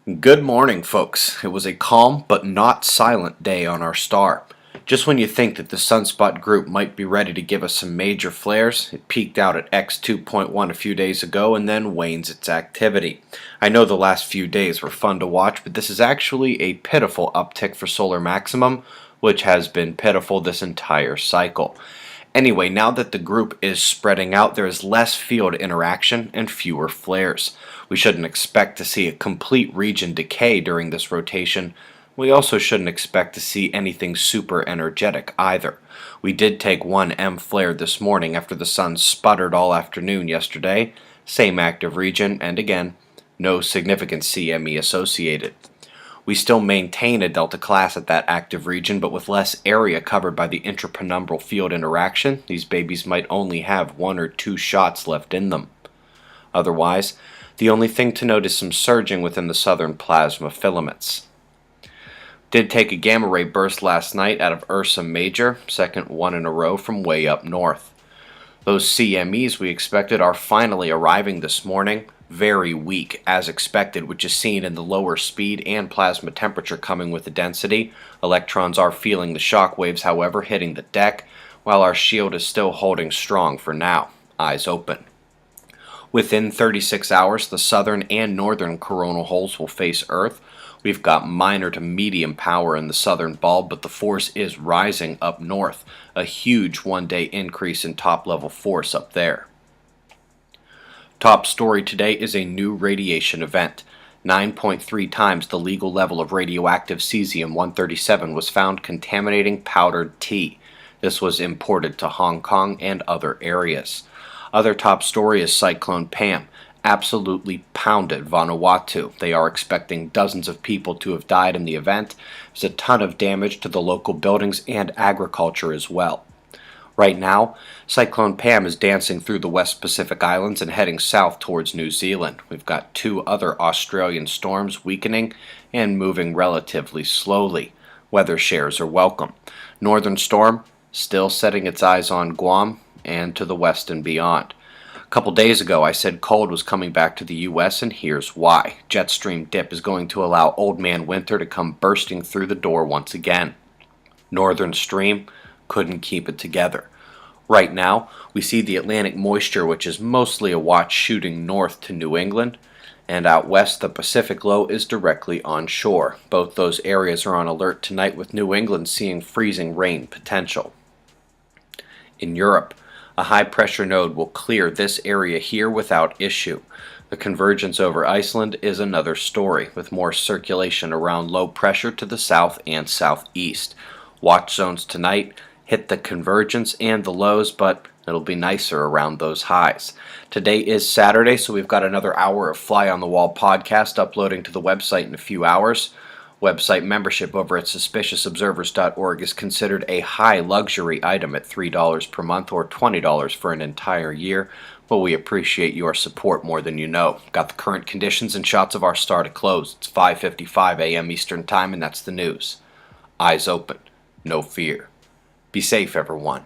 Good morning, folks. It was a calm but not silent day on our star. Just when you think that the sunspot group might be ready to give us some major flares, it peaked out at X 2.1 a few days ago and then wanes its activity. I know the last few days were fun to watch, but this is actually a pitiful uptick for solar maximum, which has been pitiful this entire cycle. Anyway, now that the group is spreading out, there is less field interaction and fewer flares. We shouldn't expect to see a complete region decay during this rotation. We also shouldn't expect to see anything super energetic either. We did take one M flare this morning after the sun sputtered all afternoon yesterday. Same active region, and again, no significant CME associated. We still maintain a delta class at that active region, but with less area covered by the intrapenumbral field interaction, these babies might only have 1 or 2 shots left in them. Otherwise, the only thing to note is some surging within the southern plasma filaments. Did take a gamma ray burst last night out of Ursa Major, second one in a row from way up north. Those CMEs we expected are finally arriving this morning. Very weak, as expected, which is seen in the lower speed and plasma temperature coming with the density. Electrons are feeling the shock waves, however, hitting the deck, while our shield is still holding strong for now. Eyes open. Within 36 hours, the southern and northern coronal holes will face Earth. We've got minor to medium power in the southern bulb, but the force is rising up north. A huge one-day increase in top-level force up there. Top story today is a new radiation event. 9.3 times the legal level of radioactive cesium-137 was found contaminating powdered tea. This was imported to Hong Kong and other areas. Other top story is Cyclone Pam. Absolutely pounded Vanuatu. They are expecting dozens of people to have died in the event. There's a ton of damage to the local buildings and agriculture as well. Right now, Cyclone Pam is dancing through the West Pacific Islands and heading south towards New Zealand. We've got 2 other Australian storms weakening and moving relatively slowly. Weather shares are welcome. Northern storm still setting its eyes on Guam and to the west and beyond. A couple days ago, I said cold was coming back to the U.S., and here's why. Jet stream dip is going to allow Old Man Winter to come bursting through the door once again. Northern stream couldn't keep it together. Right now, we see the Atlantic moisture, which is mostly a watch, shooting north to New England, and out west the Pacific low is directly onshore. Both those areas are on alert tonight, with New England seeing freezing rain potential. In Europe, a high-pressure node will clear this area here without issue. The convergence over Iceland is another story, with more circulation around low pressure to the south and southeast. Watch zones tonight hit the convergence and the lows, but it'll be nicer around those highs. Today is Saturday, so we've got another hour of Fly on the Wall podcast uploading to the website in a few hours. Website membership over at suspiciousobservers.org is considered a high luxury item at $3 per month or $20 for an entire year. Well, we appreciate your support more than you know. Got the current conditions and shots of our star to close. It's 5:55 a.m. Eastern Time, and that's the news. Eyes open. No fear. Be safe, everyone.